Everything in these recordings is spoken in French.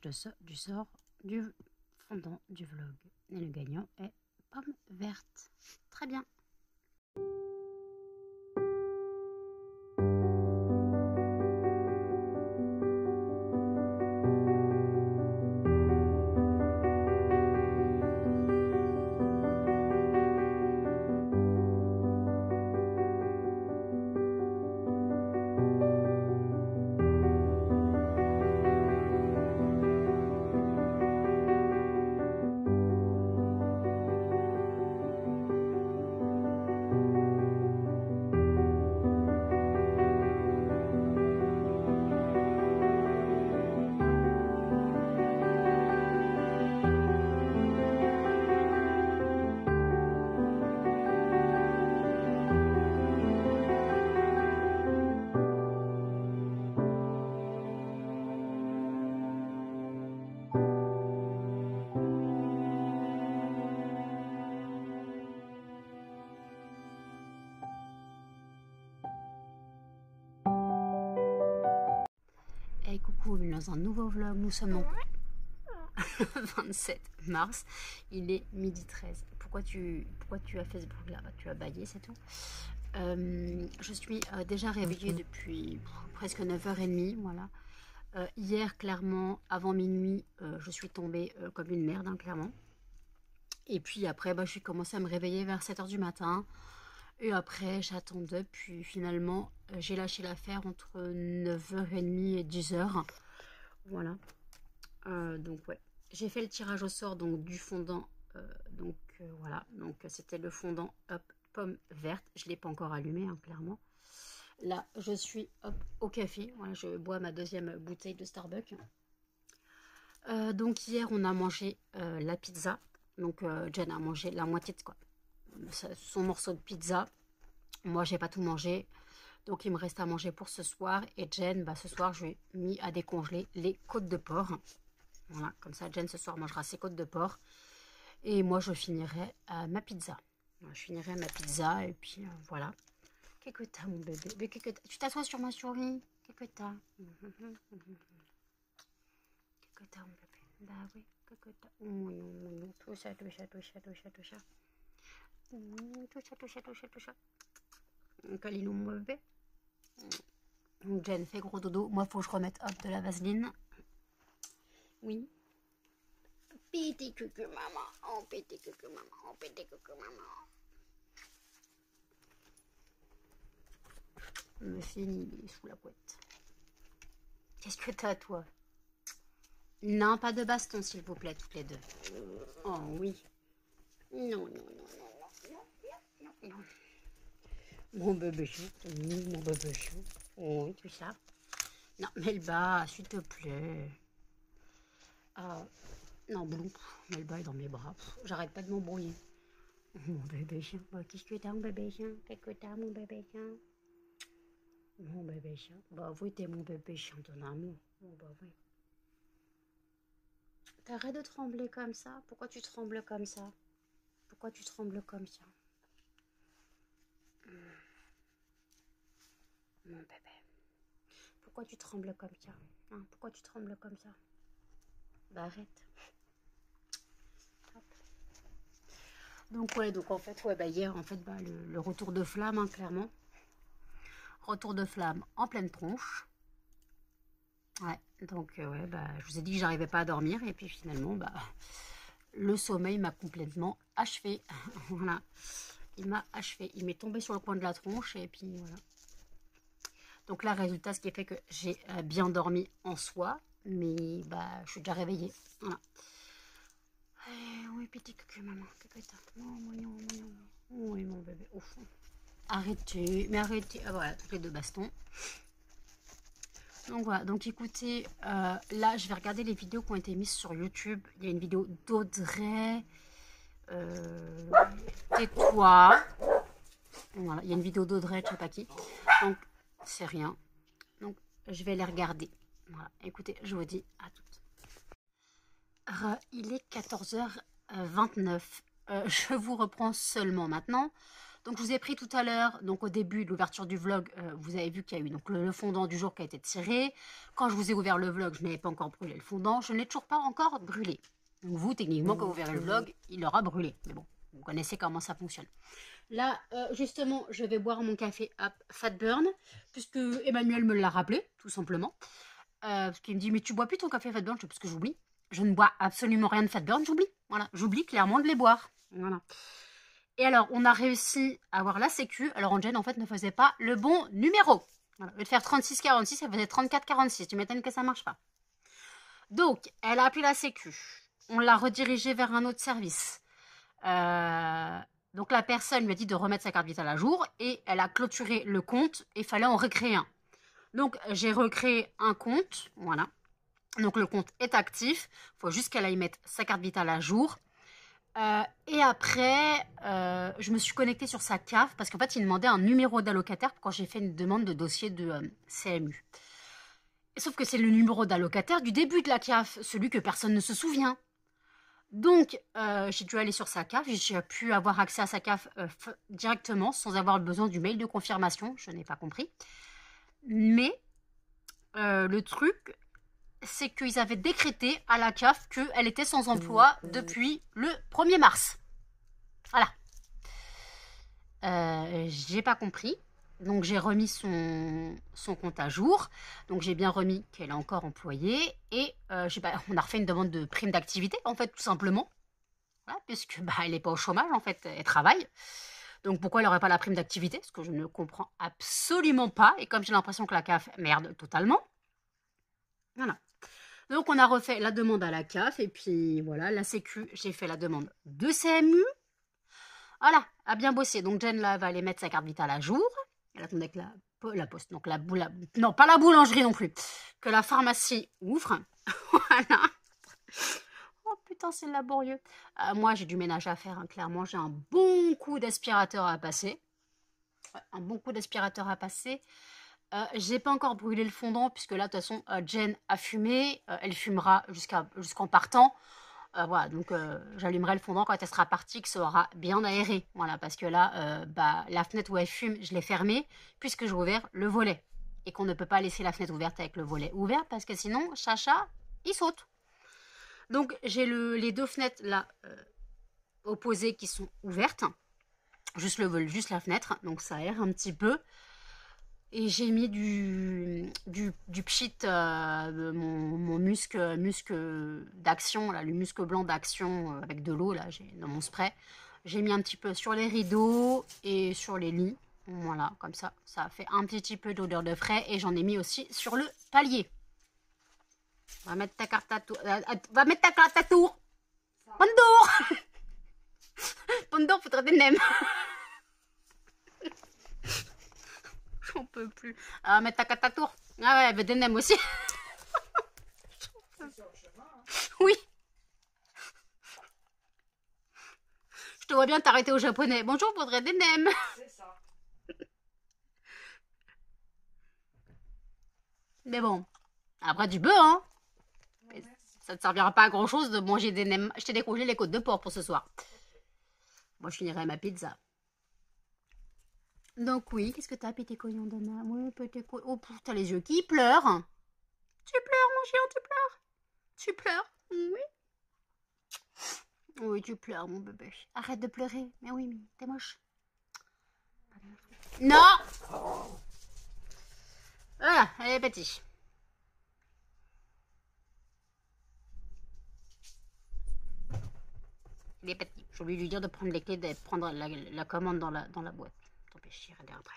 tirage du sort du fondant du vlog. Et le gagnant est Pomme Verte. Très bien. Hey coucou, bienvenue dans un nouveau vlog. Nous sommes donc 27 mars. Il est midi 13. Pourquoi tu as fait ce bruit là? Tu as baillé, c'est tout. Je suis déjà réveillée depuis presque 9h30. Voilà. Hier, clairement, avant minuit, je suis tombée comme une merde, hein, clairement. Et puis après, je suis commencé à me réveiller vers 7h du matin. Et après, j'attendais, puis finalement, j'ai lâché l'affaire entre 9h30 et 10h. Voilà. Donc, ouais. J'ai fait le tirage au sort donc, du fondant. Voilà. Donc, c'était le fondant Pomme Verte. Je ne l'ai pas encore allumé, hein, clairement. Là, je suis au café. Voilà, je bois ma deuxième bouteille de Starbucks. Donc, hier, on a mangé la pizza. Donc, Jen a mangé la moitié de quoi. Son morceau de pizza. Moi, j'ai pas tout mangé. Donc, il me reste à manger pour ce soir. Et Jen, ce soir, je lui ai mis à décongeler les côtes de porc. Voilà, comme ça, Jen, ce soir, mangera ses côtes de porc. Et moi, je finirai ma pizza. Je finirai ma pizza et puis voilà. Qu'est-ce que t'as, mon bébé? Tu t'assois sur ma souris? Qu'est-ce que t'as? Qu'est-ce que t'as, mon bébé? Bah oui, qu'est-ce que t'as? Tout ça. Tout ça. Câlinou, mon bébé. Donc Jen fait gros dodo. Moi, faut que je remette de la vaseline. Oui. Petit coucou maman. Oh, petit coucou maman. Oh, petit coucou maman. Le film, il est sous la couette. Qu'est-ce que t'as, toi? Non, pas de baston, s'il vous plaît, toutes les deux. Oh, oui. Non. Mon bébé chou. Oui, mon bébé chou. Oui, tout ça. Non, Melba, s'il te plaît. Non, Blue. Melba est dans mes bras. J'arrête pas de m'embrouiller. Mon bébé chien. Qu'est-ce que t'as, mon bébé chien? Qu'est-ce que t'as, mon bébé chien? Mon bébé chien. Oui, t'es mon bébé chien, ton amour. Oui. T'arrêtes de trembler comme ça? Pourquoi tu trembles comme ça? Pourquoi tu trembles comme ça? Mon bébé. Pourquoi tu trembles comme ça? Hein? Pourquoi tu trembles comme ça? Arrête. Hop. Donc en fait, hier, en fait, le retour de flamme, hein, clairement. Retour de flamme en pleine tronche. Ouais, donc je vous ai dit que j'arrivais pas à dormir et puis finalement, le sommeil m'a complètement achevé. Voilà, il m'a achevé. Il m'est tombé sur le coin de la tronche et puis voilà. Donc là, résultat, ce qui fait que j'ai bien dormi en soi, mais je suis déjà réveillée. Voilà. Oui, petit coucou, maman. Oui, mon bébé, au fond. Arrêtez, mais arrêtez. Ah, voilà, toutes les deux bastons. Donc voilà, donc écoutez, là, je vais regarder les vidéos qui ont été mises sur YouTube. Il y a une vidéo d'Audrey. Tais-toi. Voilà, il y a une vidéo d'Audrey, je sais pas qui. Donc, c'est rien. Donc, je vais les regarder. Voilà, écoutez, je vous dis à toutes. Il est 14h29. Je vous reprends seulement maintenant Donc je vous ai pris tout à l'heure, donc au début de l'ouverture du vlog, vous avez vu qu'il y a eu donc, le fondant du jour qui a été tiré. Quand je vous ai ouvert le vlog, je n'avais pas encore brûlé le fondant. Je ne l'ai toujours pas encore brûlé. Donc vous, techniquement, quand vous verrez le vlog, il aura brûlé. Mais bon, vous connaissez comment ça fonctionne. Là, justement, je vais boire mon café à Fat Burn, puisque Emmanuel me l'a rappelé, tout simplement. Parce qu'il me dit, mais tu bois plus ton café Fat Burn? Parce que j'oublie. Je ne bois absolument rien de Fat Burn, j'oublie. Voilà, j'oublie clairement de les boire. Voilà. Et alors, on a réussi à avoir la sécu. Alors, Angel, en fait, ne faisait pas le bon numéro. Voilà. Au lieu de faire 36,46, elle faisait 34,46. Tu m'étonnes que ça ne marche pas. Donc, elle a appelé la sécu. On l'a redirigée vers un autre service. Donc, la personne lui a dit de remettre sa carte vitale à jour. Et elle a clôturé le compte. Et il fallait en recréer un. Donc, j'ai recréé un compte. Voilà. Donc, le compte est actif. Il faut juste qu'elle aille mettre sa carte vitale à jour. Et après, je me suis connectée sur sa CAF parce qu'en fait, il demandait un numéro d'allocataire quand j'ai fait une demande de dossier de CMU. Sauf que c'est le numéro d'allocataire du début de la CAF, celui que personne ne se souvient. Donc, j'ai dû aller sur sa CAF, j'ai pu avoir accès à sa CAF directement sans avoir besoin du mail de confirmation, je n'ai pas compris. Mais le truc, c'est qu'ils avaient décrété à la CAF qu'elle était sans emploi depuis le 1er mars. Voilà. J'ai pas compris. Donc j'ai remis son compte à jour. Donc j'ai bien remis qu'elle est encore employée. Et on a refait une demande de prime d'activité, en fait, tout simplement. Voilà, puisque elle n'est pas au chômage, en fait, elle travaille. Donc pourquoi elle n'aurait pas la prime d'activité? Ce que je ne comprends absolument pas. Et comme j'ai l'impression que la CAF merde totalement. Voilà. Donc, on a refait la demande à la CAF. Et puis, voilà, la Sécu, j'ai fait la demande de CMU. Voilà, a bien bossé. Donc, Jen, là, va aller mettre sa carte vitale à jour. Elle attendait que la poste, donc non, pas la boulangerie non plus. Que la pharmacie ouvre. Voilà. Oh, putain, c'est laborieux. Moi, j'ai du ménage à faire, hein, clairement. J'ai un bon coup d'aspirateur à passer. Ouais, un bon coup d'aspirateur à passer. J'ai pas encore brûlé le fondant puisque là de toute façon Jen a fumé, elle fumera jusqu'en partant. Voilà, donc j'allumerai le fondant quand elle sera partie, que ça aura bien aéré. Voilà, parce que là, la fenêtre où elle fume, je l'ai fermée puisque j'ai ouvert le volet. Et qu'on ne peut pas laisser la fenêtre ouverte avec le volet ouvert parce que sinon, Chacha, il saute. Donc j'ai les deux fenêtres là opposées qui sont ouvertes. Juste la fenêtre, donc ça aère un petit peu. Et j'ai mis du pchit, mon musc d'action, là, le musc blanc d'action avec de l'eau là, dans mon spray. J'ai mis un petit peu sur les rideaux et sur les lits. Voilà, comme ça, ça fait un petit peu d'odeur de frais. Et j'en ai mis aussi sur le palier. Va mettre ta carte à tour. Va mettre ta carte à tour. Pandore. Pandore, faudrait des nems. J'en peux plus. Mettre ta carte à tour. Ah ouais, elle veut des nems aussi. Oui. Je te vois bien t'arrêter au japonais. Bonjour, faudrait des nems. C'est ça. Mais bon, après du bœuf, hein. Mais ça ne servira pas à grand chose de manger des nems. Je t'ai décongelé les côtes de porc pour ce soir. Moi, je finirai ma pizza. Donc oui, qu'est-ce que t'as, petit cognon de ma? Oui, petit cognon. Oh, t'as les yeux qui pleurent. Tu pleures, mon chien, tu pleures. Tu pleures, oui. Oui, tu pleures, mon bébé. Arrête de pleurer. Mais oui, mais t'es moche. Non. Voilà, elle est petit. Il est petit. J'ai oublié de lui dire de prendre les clés, de prendre la commande dans la boîte. Tant pis, j'irai bien après.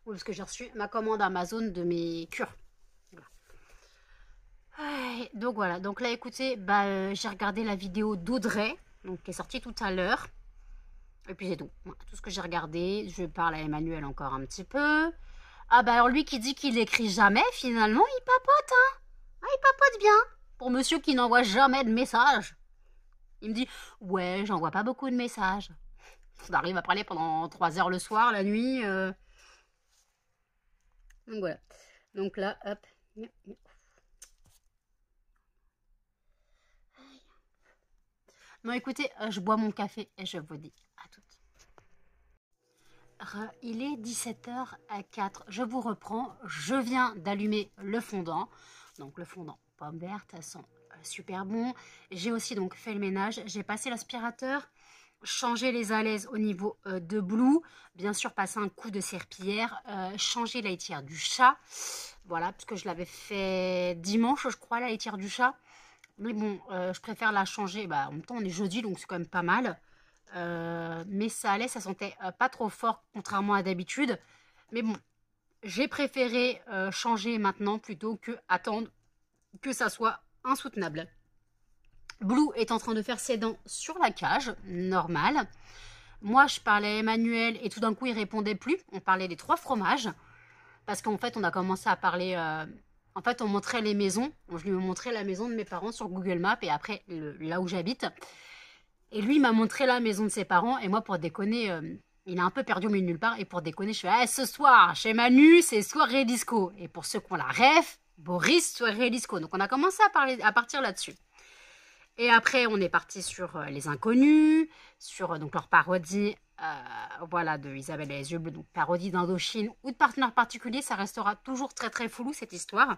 Oui, parce que j'ai reçu ma commande Amazon de mes cures. Voilà. Donc voilà. Donc là, écoutez, j'ai regardé la vidéo d'Audrey, donc qui est sortie tout à l'heure. Et puis c'est tout. Voilà, tout ce que j'ai regardé. Je parle à Emmanuel encore un petit peu. Ah bah alors lui qui dit qu'il écrit jamais, finalement, il papote, hein. Ah, il papote bien. Pour monsieur qui n'envoie jamais de messages. Il me dit, ouais, j'envoie pas beaucoup de messages. On arrive à parler pendant 3 heures le soir, la nuit. Donc voilà. Donc là, hop. Bon, écoutez, je bois mon café et je vous dis à toutes. il est 17h04. Je vous reprends. Je viens d'allumer le fondant. Donc le fondant pomme verte, ça sent super bon. J'ai aussi donc fait le ménage. J'ai passé l'aspirateur, changé les alaises au niveau de Blue. Bien sûr, passer un coup de serpillière. Changer la litière du chat. Voilà, parce que je l'avais fait dimanche, je crois, la litière du chat. Mais bon, je préfère la changer. Bah, en même temps, on est jeudi, donc c'est quand même pas mal. Mais ça allait, ça sentait pas trop fort, contrairement à d'habitude. Mais bon, j'ai préféré changer maintenant plutôt que attendre que ça soit insoutenable. Blue est en train de faire ses dents sur la cage, normal. Moi, je parlais à Emmanuel et tout d'un coup, il répondait plus. On parlait des 3 fromages. Parce qu'en fait, on a commencé à parler... en fait, on montrait les maisons. Je lui ai montré la maison de mes parents sur Google Maps et après, là où j'habite. Et lui, il m'a montré la maison de ses parents. Et moi, pour déconner, il a un peu perdu au milieu de nulle part. Et pour déconner, je fais ah, ce soir, chez Manu, c'est soirée disco. Et pour ceux qui ont la ref, Boris, soirée disco. Donc, on a commencé à partir là-dessus. Et après, on est parti sur Les Inconnus, sur donc leur parodie, voilà, de Isabelle et les yeux bleus, donc parodie d'Indochine ou de Partenaire particulier, ça restera toujours très très flou cette histoire.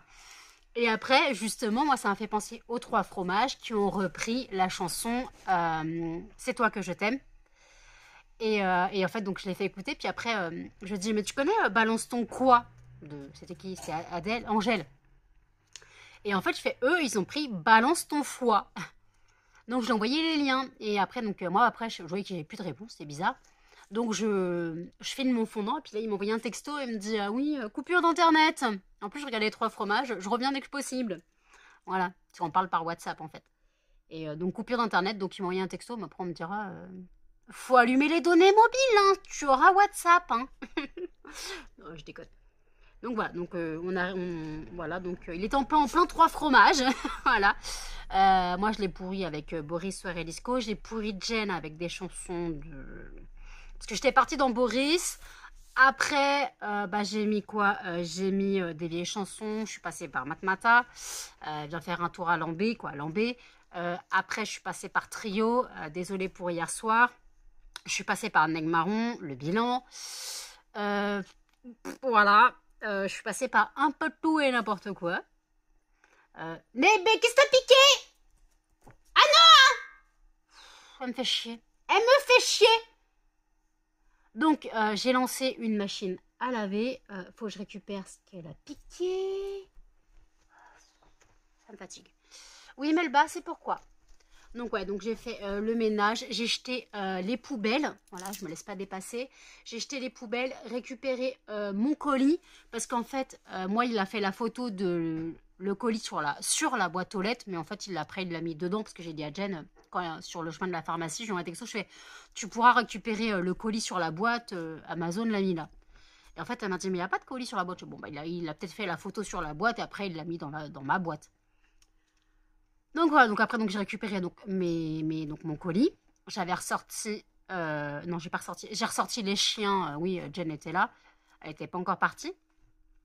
Et après, justement, moi, ça m'a fait penser aux 3 fromages qui ont repris la chanson C'est toi que je t'aime. Et en fait, donc je l'ai fait écouter, puis après, je dis, mais tu connais Balance ton quoi C'était qui? C'était Adèle, Angèle. Et en fait, je fais, eux, ils ont pris Balance ton foie. Donc, je lui ai envoyé les liens. Et après, donc, moi, après, je voyais qu'il n'y avait plus de réponse. C'était bizarre. Donc, je filme mon fondant. Et puis là, il m'a envoyé un texto. Et il me dit, ah oui, coupure d'internet. En plus, je regardais les 3 fromages. Je reviens dès que possible. Voilà. Parce qu'on parle par WhatsApp, en fait. Et donc, coupure d'internet. Donc, il m'a envoyé un texto. Mais après, on me dira, faut allumer les données mobiles. Hein. Tu auras WhatsApp. Hein. Non, je déconne. Donc voilà, donc voilà, donc il est en plein 3 fromages, voilà. Moi je l'ai pourri avec Boris Soirée Disco, j'ai pourri Jen avec des chansons de... Parce que j'étais partie dans Boris, après bah, j'ai mis quoi j'ai mis des vieilles chansons, je suis passée par Matmata, viens faire un tour à Lambé, quoi, Lambé. Après je suis passée par Trio, désolée pour hier soir. Je suis passée par Neg Marron, le bilan. Voilà. Je suis passée par un peu de tout et n'importe quoi. Mais qu'est-ce que t'as piqué? Ah non! Elle me fait chier. Elle me fait chier! Donc, j'ai lancé une machine à laver. Faut que je récupère ce qu'elle a piqué. Ça me fatigue. Oui, mais le bas, c'est pourquoi. Donc ouais, donc j'ai fait le ménage, j'ai jeté les poubelles, voilà, je me laisse pas dépasser. J'ai jeté les poubelles, récupéré mon colis, parce qu'en fait, moi, il a fait la photo de le colis sur la boîte aux lettres, mais en fait, après, il l'a mis dedans, parce que j'ai dit à Jen, quand, sur le chemin de la pharmacie, j'ai envoyé un texto, je fais, tu pourras récupérer le colis sur la boîte, Amazon l'a mis là. Et en fait, elle m'a dit, mais il n'y a pas de colis sur la boîte. Bon, bah, il a peut-être fait la photo sur la boîte, et après, il l'a mis dans ma boîte. Donc voilà, donc après donc j'ai récupéré donc donc mon colis. J'avais ressorti non, j'ai pas ressorti. J'ai ressorti les chiens. Oui, Jen était là. Elle était pas encore partie.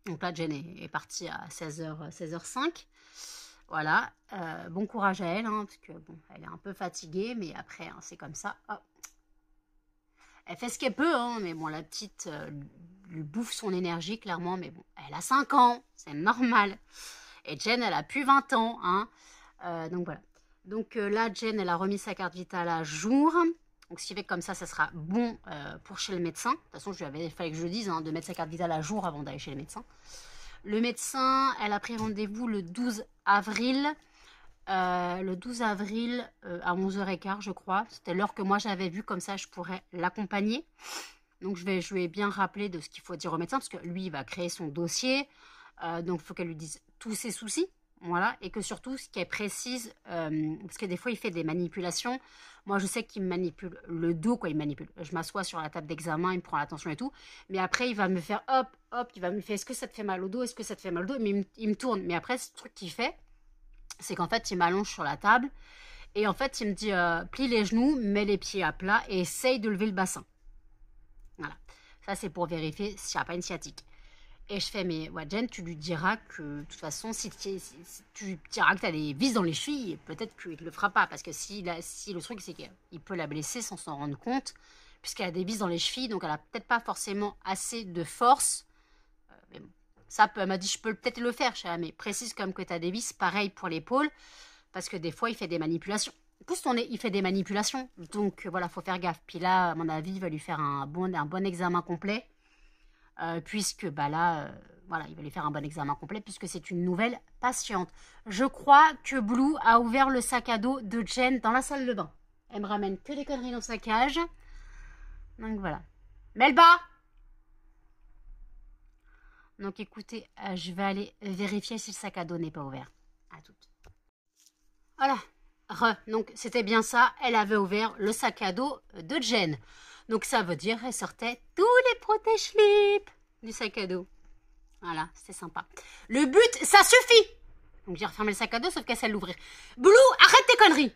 Donc là Jen est partie à 16h05. Voilà. Bon courage à elle hein, parce que bon, elle est un peu fatiguée mais après hein, c'est comme ça. Oh. Elle fait ce qu'elle peut hein, mais bon la petite lui bouffe son énergie clairement mais bon, elle a 5 ans, c'est normal. Et Jen elle a plus 20 ans hein. Donc voilà. Donc là, Jen, elle a remis sa carte vitale à jour. Donc ce qui fait que comme ça sera bon pour chez le médecin. De toute façon, il fallait que je le dise, hein, de mettre sa carte vitale à jour avant d'aller chez le médecin. Le médecin, elle a pris rendez-vous le 12 avril. Le 12 avril à 11h15, je crois. C'était l'heure que moi j'avais vue, comme ça je pourrais l'accompagner. Donc je lui ai bien rappelé de ce qu'il faut dire au médecin, parce que lui, il va créer son dossier. Donc il faut qu'elle lui dise tous ses soucis. Voilà, et que surtout, ce qui est précise, parce que des fois, il fait des manipulations. Moi, je sais qu'il me manipule le dos, quoi, il manipule. Je m'assois sur la table d'examen, il me prend l'attention et tout. Mais après, il va me faire hop, hop, il va me faire est-ce que ça te fait mal au dos? Est-ce que ça te fait mal au dos? Mais il me tourne. Mais après, ce truc qu'il fait, c'est qu'en fait, il m'allonge sur la table. Et en fait, il me dit plie les genoux, mets les pieds à plat et essaye de lever le bassin. Voilà. Ça, c'est pour vérifier s'il n'y a pas une sciatique. Et je fais, mais ouais, Jen, tu lui diras que, de toute façon, si tu diras que tu as des vis dans les chevilles, peut-être qu'il ne le fera pas. Parce que si le truc, c'est qu'il peut la blesser sans s'en rendre compte. puisqu'elle a des vis dans les chevilles, donc elle a peut-être pas forcément assez de force. Mais bon, ça, elle m'a dit, je peux peut-être le faire, mais précise comme que tu as des vis, pareil pour l'épaule, parce que des fois, il fait des manipulations. Pousse ton nez, il fait des manipulations, donc voilà, faut faire gaffe. Puis là, à mon avis, il va lui faire un bon examen complet, puisque bah là, voilà, il va lui faire un bon examen complet, puisque c'est une nouvelle patiente. Je crois que Blue a ouvert le sac à dos de Jen dans la salle de bain. Elle me ramène que des conneries dans sa cage. Donc voilà. Melba! Donc écoutez, je vais aller vérifier si le sac à dos n'est pas ouvert. À toutes. Voilà. Donc c'était bien ça, elle avait ouvert le sac à dos de Jen. Donc ça veut dire qu'elle sortait tous les protège-slips du sac à dos. Voilà, c'est sympa. Le but, ça suffit. Donc j'ai refermé le sac à dos, sauf qu'elle sait l'ouvrir. Blue, arrête tes conneries.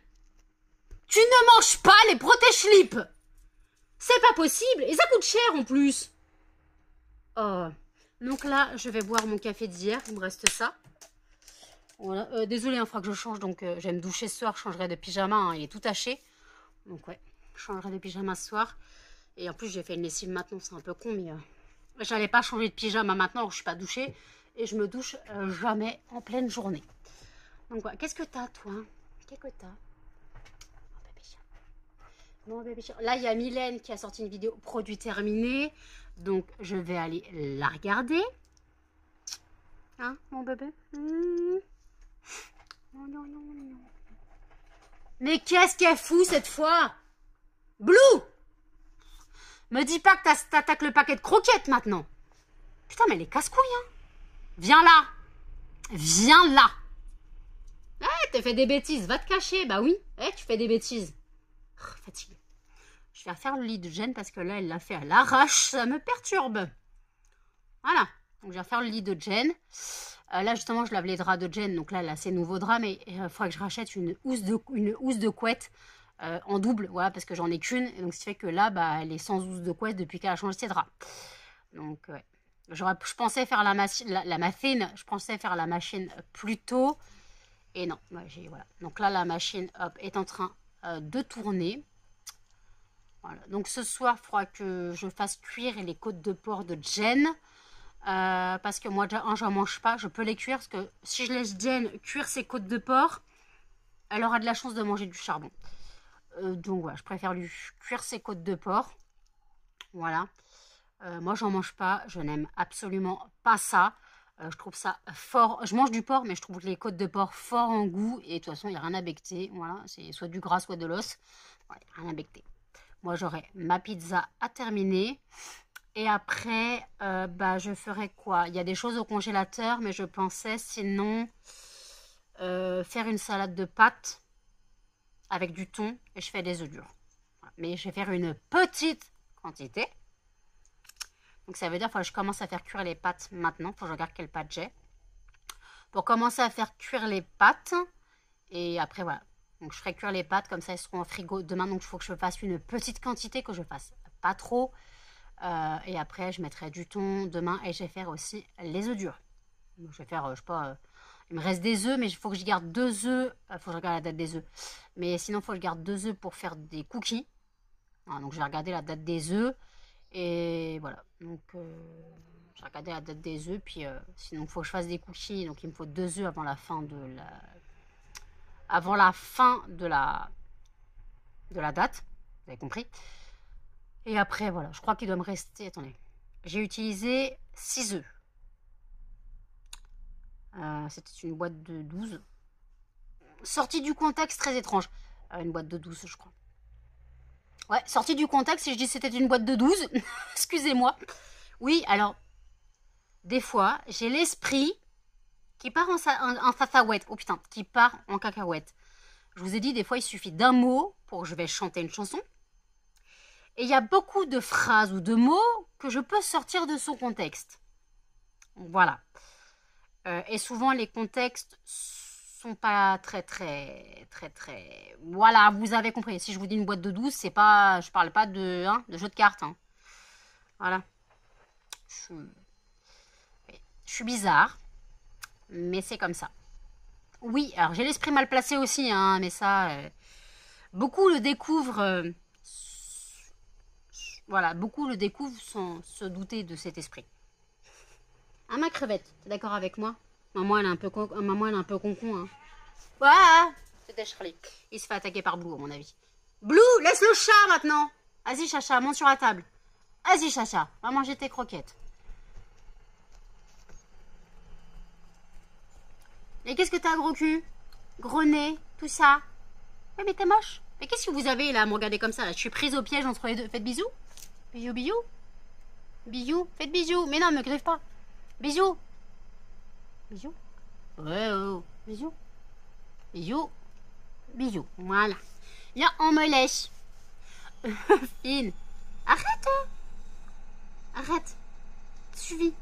Tu ne manges pas les protège-slips. C'est pas possible, et ça coûte cher en plus. Oh. Donc là, je vais boire mon café d'hier, il me reste ça. Voilà. Désolée, il faudra que je change, donc je vais me doucher ce soir, je changerai de pyjama, hein, il est tout taché. Donc ouais, je changerai de pyjama ce soir. Et en plus, j'ai fait une lessive maintenant, c'est un peu con, mais j'allais pas changer de pyjama maintenant, alors je suis pas douchée. Et je me douche jamais en pleine journée. Donc voilà, qu'est-ce que t'as, toi? Qu'est-ce que t'as? Bon, bébé chat. Là, il y a Mylène qui a sorti une vidéo produit terminé. Donc, je vais aller la regarder. Hein, mon bébé? Non, non, non, non. Mais qu'est-ce qu'elle fout cette fois? Blue! Me dis pas que t'attaques le paquet de croquettes maintenant. Putain, mais elle est casse-couille, hein. Viens là. Viens là. Eh, t'as fait des bêtises. Va te cacher. Bah oui. Eh, tu fais des bêtises. Fatiguée. Je vais refaire le lit de Jen parce que là, elle l'a fait à l'arrache. Ça me perturbe. Voilà. Donc, je vais refaire le lit de Jen. Là, justement, je lave les draps de Jen. Donc là, elle a ses nouveaux draps. Mais il faudra que je rachète une housse de couette en double. Voilà, parce que j'en ai qu'une. Et donc, ce qui fait que là, bah, elle est sans housse de couette depuis qu'elle a changé ses draps. Donc, ouais. Je pensais faire la machine. Je pensais faire la machine plus tôt. Et non. Ouais, voilà. Donc là, la machine, hop, est en train de tourner. Voilà. Donc ce soir, il faudra que je fasse cuire les côtes de porc de Jen. Parce que moi, déjà, je n'en mange pas. Je peux les cuire parce que si je laisse Jen cuire ses côtes de porc, elle aura de la chance de manger du charbon. Donc voilà, je préfère lui cuire ses côtes de porc. Voilà. Moi, j'en mange pas. Je n'aime absolument pas ça. Je trouve ça fort. Je mange du porc, mais je trouve les côtes de porc fort en goût. Et de toute façon, il n'y a rien à becter. Voilà, c'est soit du gras, soit de l'os. Voilà, rien à becter. Moi, j'aurai ma pizza à terminer. Et après, bah, je ferai quoi? Il y a des choses au congélateur, mais je pensais sinon faire une salade de pâtes avec du thon et je fais des œufs durs. Voilà. Mais je vais faire une petite quantité. Donc ça veut dire que je commence à faire cuire les pâtes maintenant. Il faut que je regarde quelle pâte j'ai. Pour commencer à faire cuire les pâtes. Et après voilà. Donc je ferai cuire les pâtes, comme ça elles seront au frigo demain. Donc il faut que je fasse une petite quantité, que je fasse pas trop. Et après je mettrai du thon demain et je vais faire aussi les œufs durs. Donc, je vais faire, je sais pas, il me reste des œufs, mais il faut que je garde 2 œufs. Il faut que je regarde la date des œufs. Mais sinon il faut que je garde 2 œufs pour faire des cookies. Voilà, donc je vais regarder la date des œufs. Et voilà, donc j'ai regardé la date des œufs, puis sinon il faut que je fasse des cookies, donc il me faut 2 œufs avant la fin de la date, vous avez compris. Et après voilà, je crois qu'il doit me rester, attendez, j'ai utilisé 6 œufs. C'était une boîte de 12. Sortie du contexte, très étrange. Une boîte de 12, je crois. Ouais, sortie du contexte, si je dis c'était une boîte de 12, excusez-moi. Oui, alors, des fois, j'ai l'esprit qui part en cacahuète. Oh putain, qui part en cacahuète. Je vous ai dit, des fois, il suffit d'un mot pour que je vais chanter une chanson. Et il y a beaucoup de phrases ou de mots que je peux sortir de son contexte. Voilà. Et souvent, les contextes sont pas très. Voilà, vous avez compris. Si je vous dis une boîte de 12, c'est pas, je parle pas de jeu de cartes. Hein. Voilà. Je suis bizarre, mais c'est comme ça. Oui, alors j'ai l'esprit mal placé aussi, hein, mais ça, beaucoup le découvrent Voilà, beaucoup le découvrent sans se douter de cet esprit. Ah, ma crevette, t'es d'accord avec moi? Maman, elle est un peu con-con, hein. Ouah, c'était Charlie. Il se fait attaquer par Blue, à mon avis. Blue, laisse le chat maintenant. Vas-y, Chacha, monte sur la table. Vas-y, Chacha, va manger tes croquettes. Et qu'est-ce que t'as, gros cul? Gros nez, tout ça. Ouais, mais t'es moche. Mais qu'est-ce que vous avez là à me regarder comme ça là? Je suis prise au piège entre les deux. Faites bisous. Bisous, bisous. Bisous, faites bisous. Mais non, me griffe pas. Bisous. Bisous. Ouais, oh. Bisous. Bisous. Bisous. Voilà. Viens, on me lèche. Fine. Arrête. Arrête. Suivi.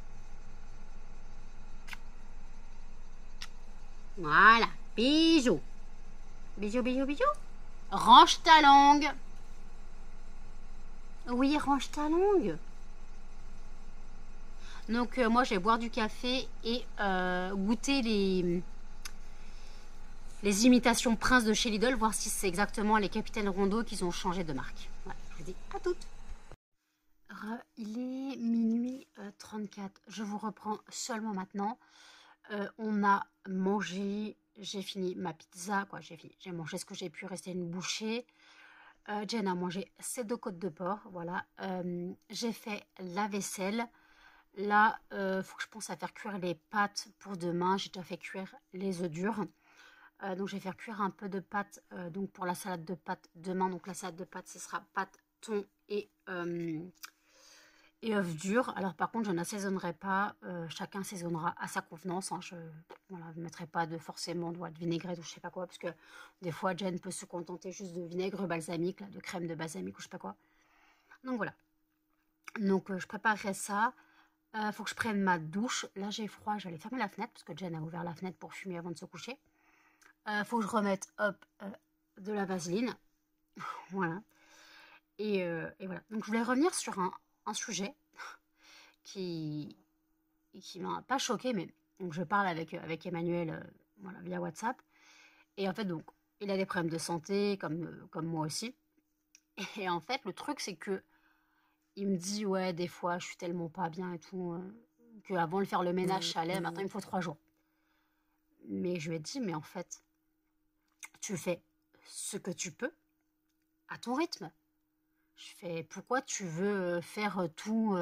Voilà. Bisous. Bisous, bisous, bisous. Range ta langue. Oui, range ta langue. Donc, moi, je vais boire du café et goûter les imitations Prince de chez Lidl, voir si c'est exactement les Capitaines Rondeau qui ont changé de marque. Voilà, je vous dis à toutes. Il est minuit 34. Je vous reprends seulement maintenant. On a mangé, j'ai fini ma pizza, quoi, j'ai mangé ce que j'ai pu, rester une bouchée. Jen a mangé ses 2 côtes de porc, voilà. J'ai fait la vaisselle. Là, faut que je pense à faire cuire les pâtes pour demain. J'ai déjà fait cuire les œufs durs. Donc, je vais faire cuire un peu de pâtes donc pour la salade de pâtes demain. Donc, la salade de pâtes, ce sera pâtes, thon et œufs durs. Alors, par contre, je n'assaisonnerai pas. Chacun assaisonnera à sa convenance. Hein. Je ne mettrai pas forcément de vinaigrette ou je sais pas quoi. Parce que des fois, Jen peut se contenter juste de vinaigre balsamique, là, de crème de balsamique ou je sais pas quoi. Donc, voilà. Donc, je préparerai ça. Faut que je prenne ma douche. Là, j'ai froid. J'allais fermer la fenêtre parce que Jen a ouvert la fenêtre pour fumer avant de se coucher. Faut que je remette, de la vaseline. Voilà. Et voilà. Donc, je voulais revenir sur un sujet qui m'a pas choquée, mais donc je parle avec Emmanuel voilà, via WhatsApp. Et en fait, donc, il a des problèmes de santé, comme moi aussi. Et en fait, le truc, c'est que il me dit, ouais, des fois, je suis tellement pas bien et tout, qu'avant de faire le ménage, ça allait, maintenant, il me faut 3 jours. Mais je lui ai dit, mais en fait, tu fais ce que tu peux à ton rythme. Je fais, pourquoi tu veux faire tout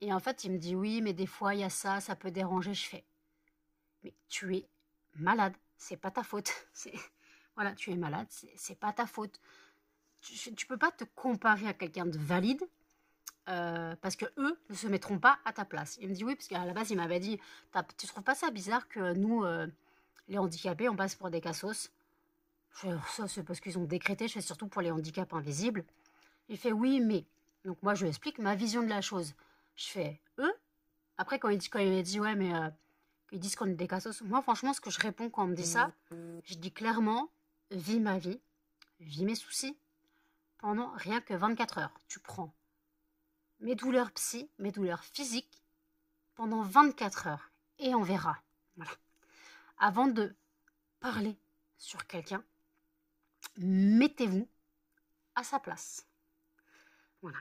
Et en fait, il me dit, oui, mais des fois, il y a ça, ça peut déranger. Je fais, mais tu es malade, c'est pas ta faute. Voilà, tu es malade, c'est pas ta faute. Tu peux pas te comparer à quelqu'un de valide parce que eux ne se mettront pas à ta place. Il me dit oui, parce qu'à la base, il m'avait dit, tu trouves pas ça bizarre que nous, les handicapés, on passe pour des cassos? Je fais, ça, c'est parce qu'ils ont décrété, je fais surtout pour les handicaps invisibles. Il fait oui, mais. Donc moi, je lui explique ma vision de la chose. Je fais, eux, après, quand il m'a dit, ouais, mais ils disent qu'on est des cassos, moi, franchement, ce que je réponds quand on me dit ça, je dis clairement, vis ma vie, vis mes soucis, pendant rien que 24 heures. Tu prends mes douleurs psy, mes douleurs physiques, pendant 24 heures, et on verra. Voilà. Avant de parler sur quelqu'un, mettez-vous à sa place. Voilà.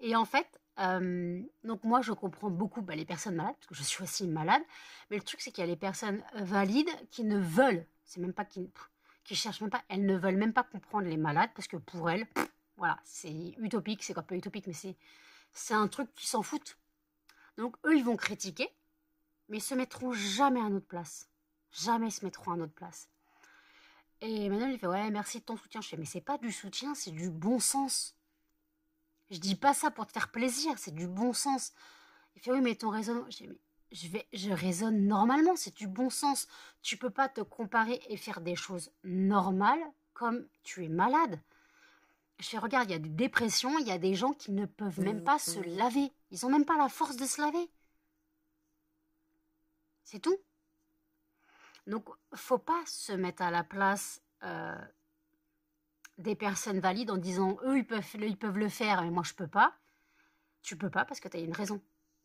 Et en fait, donc moi, je comprends beaucoup les personnes malades, parce que je suis aussi malade, mais le truc, c'est qu'il y a les personnes valides qui ne veulent, c'est même pas qui cherchent même pas, elles ne veulent même pas comprendre les malades, parce que pour elles, voilà, c'est utopique, c'est pas utopique, mais c'est un truc qui s'en foutent. Donc eux, ils vont critiquer, mais ils se mettront jamais à notre place. Jamais ils se mettront à notre place. Et Emmanuel, il fait, ouais, merci de ton soutien. Je fais, mais c'est pas du soutien, c'est du bon sens. Je dis pas ça pour te faire plaisir, c'est du bon sens. Il fait, oui, mais ton raisonnement... Je dis, mais je raisonne normalement, c'est du bon sens. Tu peux pas te comparer et faire des choses normales comme tu es malade. Je fais, regarde, il y a des dépressions, il y a des gens qui ne peuvent même pas se laver. Ils ont même pas la force de se laver. C'est tout. Donc, faut pas se mettre à la place des personnes valides en disant, eux, ils peuvent le faire, mais moi, je peux pas. Tu peux pas parce que tu as une raison.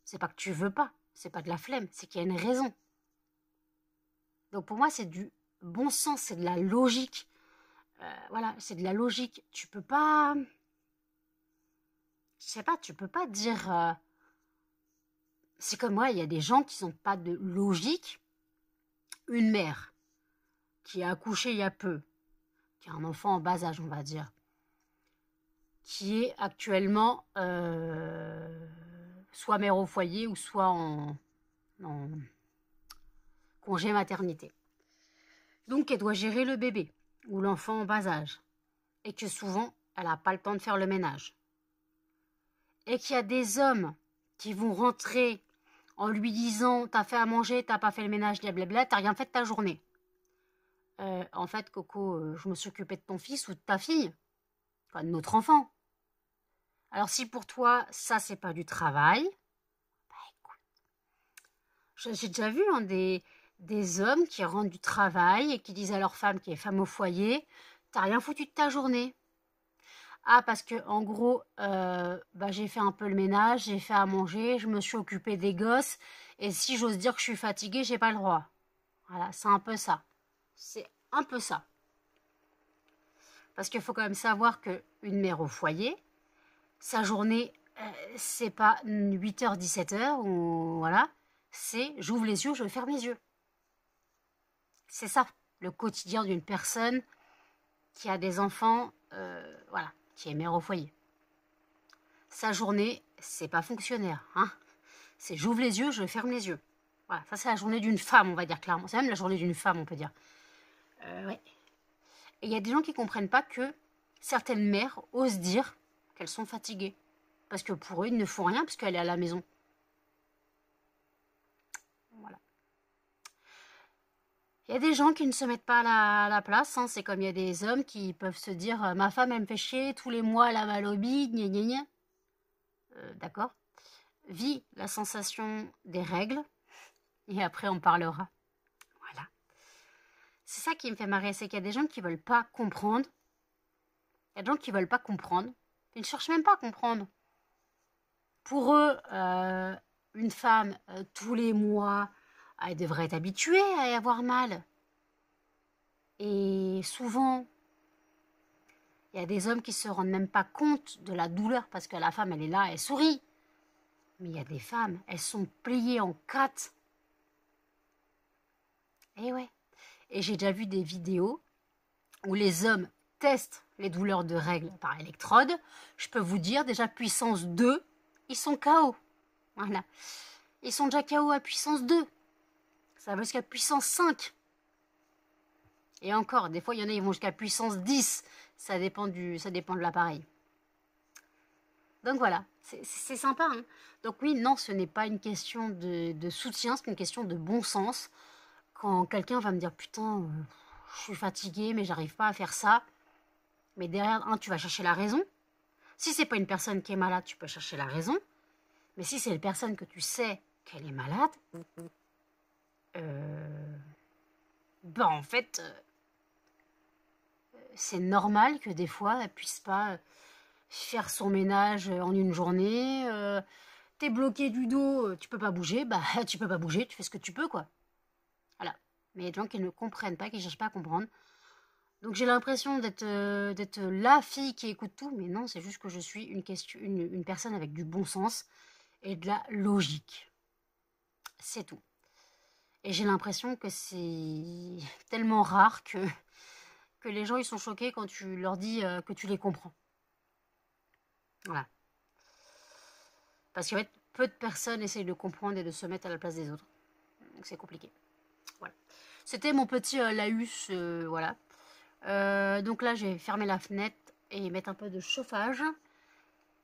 C'est pas que tu veux pas, c'est pas de la flemme, c'est qu'il y a une raison. Donc, pour moi, c'est du bon sens, c'est de la logique. Voilà, c'est de la logique. Tu peux pas... sais pas, tu peux pas dire... c'est comme moi, il y a des gens qui n'ont pas de logique. Une mère qui a accouché il y a peu, qui a un enfant en bas âge, on va dire, qui est actuellement soit mère au foyer ou soit en congé maternité. Donc, elle doit gérer le bébé ou l'enfant en bas âge. Et que souvent, elle n'a pas le temps de faire le ménage. Et qu'il y a des hommes qui vont rentrer en lui disant « T'as fait à manger, t'as pas fait le ménage, blablabla, t'as rien fait de ta journée. » En fait, Coco, je me suis occupée de ton fils ou de ta fille. Enfin, de notre enfant. Alors, si pour toi, ça, c'est pas du travail, bah écoute, j'ai déjà vu des hommes qui rentrent du travail et qui disent à leur femme qui est femme au foyer, t'as rien foutu de ta journée. Ah, parce que en gros, bah, j'ai fait un peu le ménage, j'ai fait à manger, je me suis occupée des gosses, et si j'ose dire que je suis fatiguée, j'ai pas le droit. Voilà, c'est un peu ça. C'est un peu ça. Parce qu'il faut quand même savoir qu'une mère au foyer, sa journée, c'est pas 8h, 17h, ou voilà, c'est j'ouvre les yeux, je ferme les yeux. C'est ça, le quotidien d'une personne qui a des enfants, voilà, qui est mère au foyer. Sa journée, c'est pas fonctionnaire, hein. C'est j'ouvre les yeux, je ferme les yeux. Voilà, ça c'est la journée d'une femme, on va dire clairement. C'est même la journée d'une femme, on peut dire. Ouais. Et il y a des gens qui comprennent pas que certaines mères osent dire qu'elles sont fatiguées. Parce que pour eux, ils ne font rien parce qu'elle est à la maison. Voilà. Il y a des gens qui ne se mettent pas à la place. Hein. C'est comme il y a des hommes qui peuvent se dire ma femme, elle me fait chier, tous les mois, elle a mal au bide, gna gna gna. D'accord. Vis la sensation des règles et après on parlera. Voilà. C'est ça qui me fait marrer, c'est qu'il y a des gens qui veulent pas comprendre. Il y a des gens qui veulent pas comprendre. Ils ne cherchent même pas à comprendre. Pour eux, une femme, tous les mois, elle devrait être habituée à y avoir mal. Et souvent, il y a des hommes qui se rendent même pas compte de la douleur parce que la femme, elle est là, elle sourit. Mais il y a des femmes, elles sont pliées en quatre. Et ouais. Et j'ai déjà vu des vidéos où les hommes testent les douleurs de règles par électrode. Je peux vous dire, déjà puissance 2, ils sont KO. Voilà. Ils sont déjà KO à puissance 2. Ça va jusqu'à puissance 5. Et encore, des fois, il y en a, ils vont jusqu'à puissance 10. Ça dépend de l'appareil. Donc voilà, c'est sympa. Hein. Donc oui, non, ce n'est pas une question de soutien, c'est une question de bon sens. Quand quelqu'un va me dire, putain, je suis fatiguée, mais j'arrive pas à faire ça. Mais derrière, tu vas chercher la raison. Si c'est pas une personne qui est malade, tu peux chercher la raison. Mais si c'est une personne que tu sais qu'elle est malade, ben en fait, c'est normal que des fois, elle puisse pas faire son ménage en une journée. T'es bloqué du dos, tu peux pas bouger, bah tu peux pas bouger, tu fais ce que tu peux, quoi. Voilà. Mais il y a des gens qui ne comprennent pas, qui cherchent pas à comprendre. Donc j'ai l'impression d'être la fille qui écoute tout, mais non, c'est juste que je suis une personne avec du bon sens et de la logique. C'est tout. Et j'ai l'impression que c'est tellement rare que les gens ils sont choqués quand tu leur dis que tu les comprends. Voilà. Parce qu'en fait, peu de personnes essayent de comprendre et de se mettre à la place des autres. Donc c'est compliqué. Voilà. C'était mon petit laïus, voilà. Donc là, j'ai fermé la fenêtre et mettre un peu de chauffage.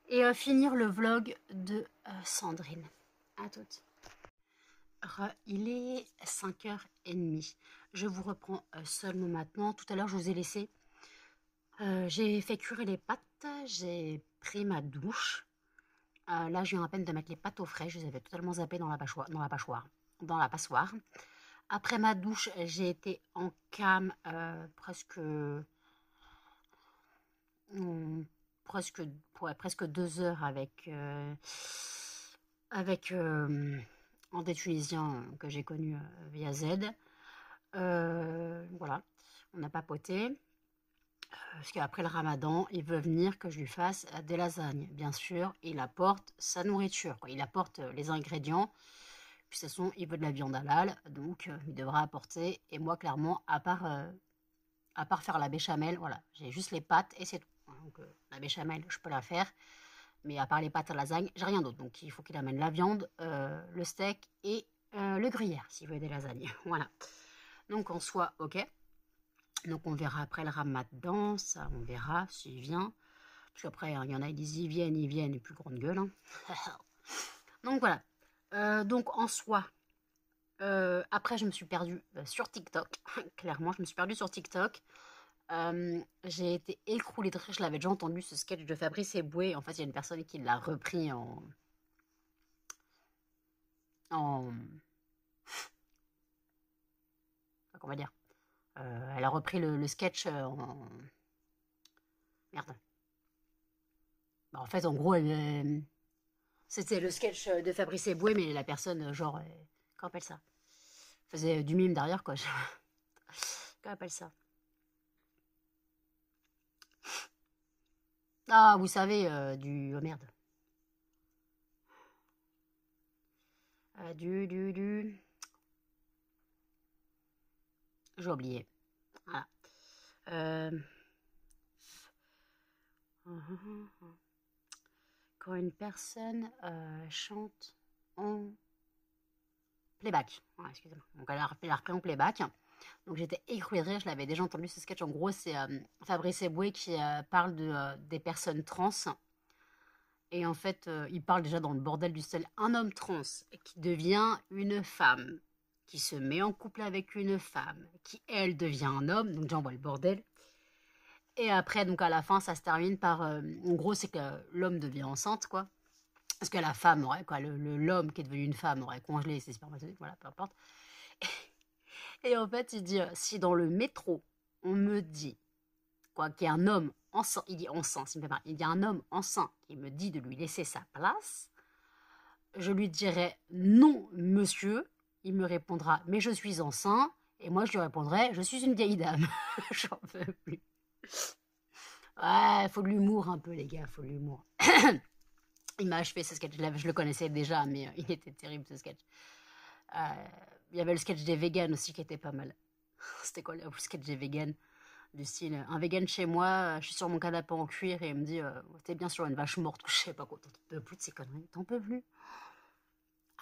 Et finir le vlog de Sandrine. À toutes. Il est 5h30. Je vous reprends seulement maintenant. Tout à l'heure, je vous ai laissé. J'ai fait cuire les pâtes. J'ai pris ma douche. Là, je viens à peine de mettre les pâtes au frais. Je les avais totalement zappées dans la passoire. Après ma douche, j'ai été en cam presque 2 heures avec un des Tunisiens que j'ai connu via Z. Voilà, on a papoté. Parce qu'après le ramadan, il veut venir que je lui fasse des lasagnes. Bien sûr, il apporte sa nourriture, quoi. Il apporte les ingrédients. Puis de toute façon, il veut de la viande halal, donc il devra apporter. Et moi, clairement, à part faire la béchamel, voilà, j'ai juste les pâtes et c'est tout. Donc la béchamel, je peux la faire. Mais à part les pâtes à lasagne, j'ai rien d'autre. Donc il faut qu'il amène la viande, le steak et le gruyère, s'il veut des lasagnes. Voilà. Donc en soi, ok. Donc on verra après le ramadan, ça on verra s'il vient. Parce qu'après, il y en a, ils disent ils viennent, et plus grande gueule. Hein. Donc voilà. Donc en soi, après je me suis perdue sur TikTok. Clairement, je me suis perdue sur TikTok. J'ai été écroulée de rire. Je l'avais déjà entendu, ce sketch de Fabrice Eboué. En fait, il y a une personne qui l'a repris en... Comment on va dire elle a repris le sketch en... Merde. Bah, en fait, en gros, c'était le sketch de Fabrice Eboué, mais la personne, genre... comment on appelle ça? Faisait du mime derrière, quoi. Comment on appelle ça? Ah, vous savez, du... Oh merde. Du... J'ai oublié. Voilà. Quand une personne chante en playback. Ouais, excusez-moi. Donc elle a repris en playback. Donc j'étais écroulée de rire, je l'avais déjà entendu ce sketch. En gros, c'est Fabrice Eboué qui parle des personnes trans. Et en fait, il parle déjà dans le bordel du style un homme trans qui devient une femme, qui se met en couple avec une femme, qui elle devient un homme. Donc j'envoie le bordel. Et après, donc à la fin, ça se termine par... en gros, c'est que l'homme devient enceinte, quoi. Parce que la femme aurait, quoi, l'homme qui est devenu une femme aurait congelé ses spermatozoïdes, voilà, peu importe. Et en fait, il dit, si dans le métro, on me dit, quoi, qu'il y a un homme enceint, il dit enceint, s'il me fait mal, il y a un homme enceint qui me dit de lui laisser sa place, je lui dirai non, monsieur. Il me répondra, mais je suis enceint. Et moi, je lui répondrai, je suis une vieille dame. J'en peux plus. Ouais, faut de l'humour un peu, les gars, faut de l'humour. Il m'a achevé ce sketch, je le connaissais déjà, mais il était terrible ce sketch. Il y avait le sketch des vegans aussi qui était pas mal. C'était quoi le sketch des vegans? Du style, un vegan chez moi, je suis sur mon canapé en cuir et il me dit t'es bien sur une vache morte, je sais pas quoi, t'en peux plus de ces conneries, t'en peux plus.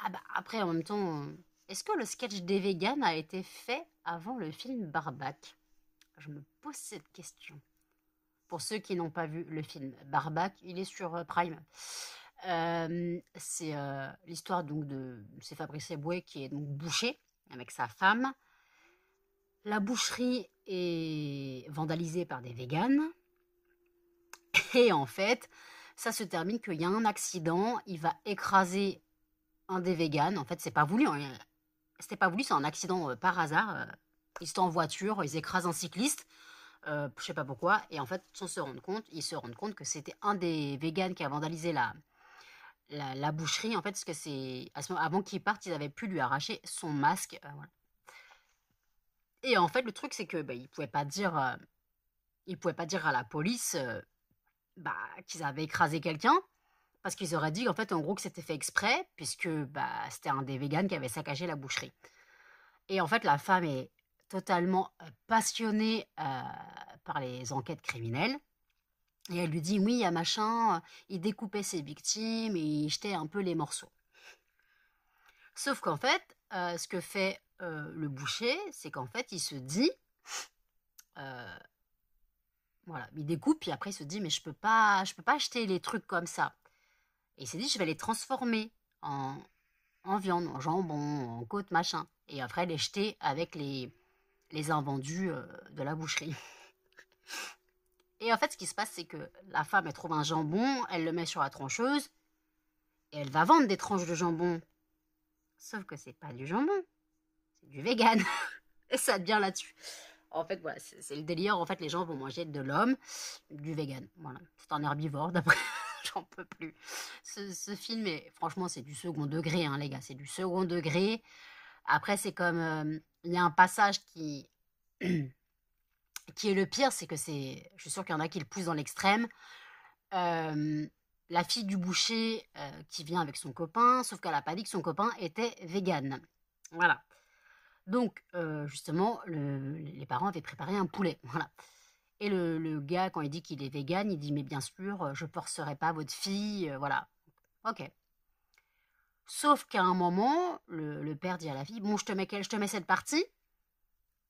Ah bah après, en même temps, est-ce que le sketch des vegans a été fait avant le film Barbac? Je me pose cette question. Pour ceux qui n'ont pas vu le film Barbac, il est sur Prime. C'est l'histoire donc de... C'est Fabrice Eboué qui est donc boucher avec sa femme. La boucherie est vandalisée par des véganes. Et en fait, ça se termine qu'il y a un accident. Il va écraser un des véganes. En fait, c'est pas voulu. Hein. C'était pas voulu, c'est un accident par hasard. Ils étaient en voiture, ils écrasent un cycliste. Je sais pas pourquoi. Et en fait, sans se rendre compte, ils se rendent compte que c'était un des véganes qui a vandalisé la boucherie. En fait, parce que c'est avant qu'il parte, ils avaient pu lui arracher son masque. Voilà. Et en fait, le truc, c'est que il pouvait pas dire à la police qu'ils avaient écrasé quelqu'un. Parce qu'ils auraient dit en fait, en gros, que c'était fait exprès, puisque c'était un des véganes qui avait saccagé la boucherie. Et en fait, la femme est totalement passionnée par les enquêtes criminelles. Et elle lui dit, oui, il y a machin, il découpait ses victimes et il jetait un peu les morceaux. Sauf qu'en fait, ce que fait le boucher, c'est qu'en fait, il se dit, voilà, il découpe, puis après il se dit, mais je peux pas acheter les trucs comme ça. Et il s'est dit, je vais les transformer en viande, en jambon, en côte, machin. Et après, les jeter avec les invendus de la boucherie. Et en fait, ce qui se passe, c'est que la femme, elle trouve un jambon, elle le met sur la trancheuse, et elle va vendre des tranches de jambon. Sauf que c'est pas du jambon, c'est du vegan. Et ça devient là-dessus. En fait, voilà, c'est le délire. En fait, les gens vont manger de l'homme, du vegan. Voilà, c'est un herbivore, d'après. J'en peux plus. Ce film, franchement, c'est du second degré, hein, les gars. C'est du second degré. Après, c'est comme... Il y a un passage qui... Qui est le pire, c'est que je suis sûre qu'il y en a qui le poussent dans l'extrême. La fille du boucher qui vient avec son copain, sauf qu'elle n'a pas dit que son copain était vegan. Voilà. Donc, justement, les parents avaient préparé un poulet. Voilà. Et le gars, quand il dit qu'il est vegan, il dit, mais bien sûr, je ne forcerai pas votre fille. Voilà. Ok. Sauf qu'à un moment, le père dit à la fille, bon, je te mets cette partie.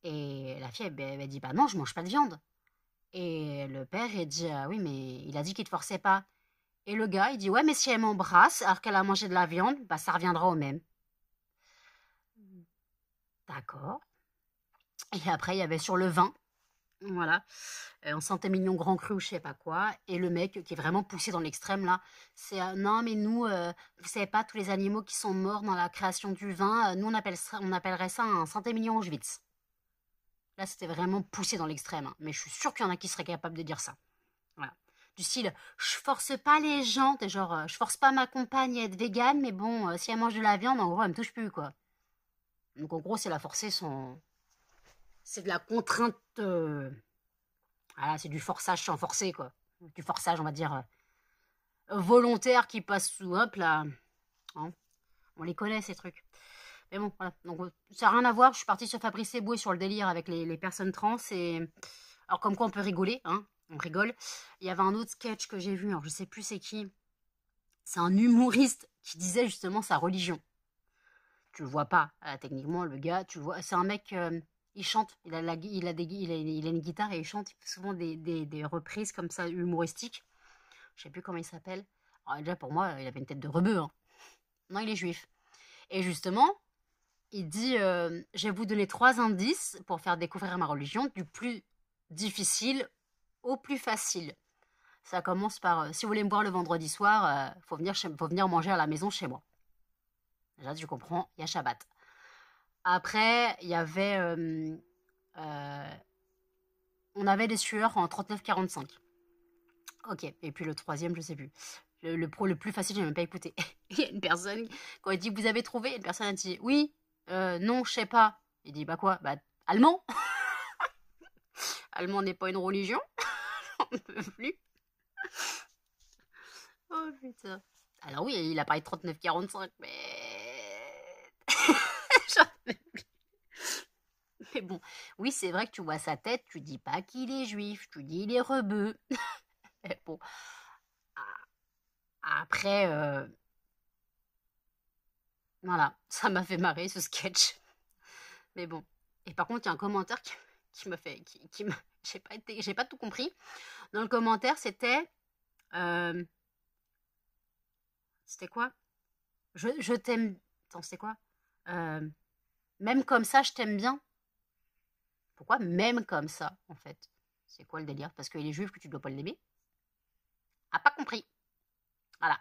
Et la fille, elle dit, bah non, je mange pas de viande. Et le père, il dit, ah oui, mais il a dit qu'il te forçait pas. Et le gars, il dit, ouais, mais si elle m'embrasse alors qu'elle a mangé de la viande, bah ça reviendra au même. D'accord. Et après, il y avait sur le vin, voilà, on sentait mignon grand cru ou je sais pas quoi. Et le mec qui est vraiment poussé dans l'extrême là, c'est non mais nous, vous savez pas tous les animaux qui sont morts dans la création du vin, nous on appellerait ça un Saint-Émilion Auschwitz. Là, c'était vraiment poussé dans l'extrême, hein. Mais je suis sûre qu'il y en a qui seraient capables de dire ça. Voilà. Du style, je force pas les gens, t'es genre, je force pas ma compagne à être végane, mais bon, si elle mange de la viande, en gros, elle me touche plus, quoi. Donc en gros, c'est la forcer son... C'est de la contrainte... Voilà, c'est du forçage sans forcer, quoi. Du forçage, on va dire, volontaire qui passe sous, hop, là. Hein, on les connaît, ces trucs. Mais bon, voilà. Donc, ça n'a rien à voir. Je suis partie sur Fabrice Eboué sur le délire avec les personnes trans. Et... Alors, comme quoi, on peut rigoler, hein. On rigole. Il y avait un autre sketch que j'ai vu, alors je sais plus c'est qui. C'est un humoriste qui disait justement sa religion. Tu le vois pas, techniquement, le gars, tu le vois. C'est un mec, il chante, il a une guitare et il chante. Il fait souvent des reprises comme ça, humoristiques. Je sais plus comment il s'appelle. Alors, déjà, pour moi, il avait une tête de rebeu, hein. Non, il est juif. Et justement, il dit je vais vous donner 3 indices pour faire découvrir ma religion, du plus difficile au plus facile. Ça commence par si vous voulez me voir le vendredi soir, faut venir manger à la maison chez moi. Déjà, tu comprends, il y a Shabbat. Après, il y avait. On avait des sueurs en 39-45. Ok, et puis le troisième, je sais plus. Le plus facile, j'ai même pas écouté. Il y a une personne, quand il dit vous avez trouvé, une personne a dit oui, non, je sais pas. Il dit bah quoi? Bah, allemand. Allemand n'est pas une religion. On ne peut plus. Oh putain. Alors oui, il a parlé de 39-45, mais... Mais bon, oui, c'est vrai que tu vois sa tête, tu dis pas qu'il est juif, tu dis il est rebeu. Mais bon, après, voilà, ça m'a fait marrer ce sketch. Mais bon. Et par contre, il y a un commentaire qui m'a fait... J'ai pas tout compris. Dans le commentaire, c'était... C'était quoi? Je t'aime... Attends, c'était quoi? Même comme ça, je t'aime bien. Pourquoi même comme ça, en fait? C'est quoi le délire? Parce qu'il est juif que tu dois pas l'aimer? Ah, pas compris. Voilà.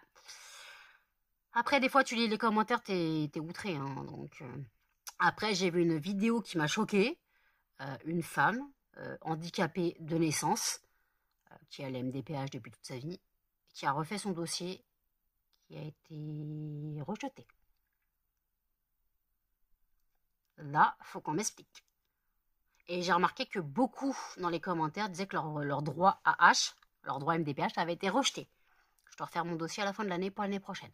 Après, des fois, tu lis les commentaires, t'es outré, hein, donc... Après, j'ai vu une vidéo qui m'a choquée. Une femme handicapée de naissance, qui a la MDPH depuis toute sa vie, qui a refait son dossier, qui a été rejeté. Là, faut qu'on m'explique. Et j'ai remarqué que beaucoup dans les commentaires disaient que leur droit AH, leur droit MDPH, avait été rejeté. Je dois refaire mon dossier à la fin de l'année pour l'année prochaine.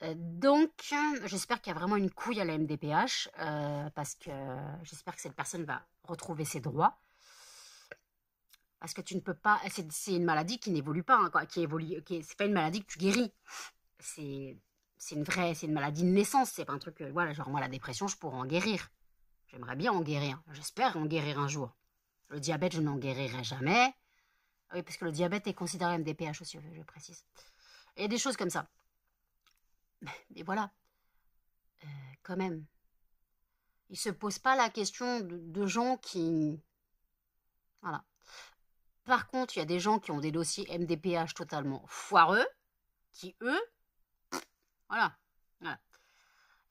Voilà. Donc, j'espère qu'il y a vraiment une couille à la MDPH, parce que j'espère que cette personne va retrouver ses droits. Parce que tu ne peux pas... C'est une maladie qui n'évolue pas, hein, quoi, c'est pas une maladie que tu guéris. C'est une maladie de naissance, c'est pas un truc, voilà, genre moi la dépression, je pourrais en guérir. J'aimerais bien en guérir, j'espère en guérir un jour. Le diabète, je n'en guérirai jamais. Oui, parce que le diabète est considéré MDPH aussi, je précise. Il y a des choses comme ça. Mais voilà, quand même. Ils se posent pas la question de gens qui... Voilà. Par contre, il y a des gens qui ont des dossiers MDPH totalement foireux, qui, eux, voilà. Il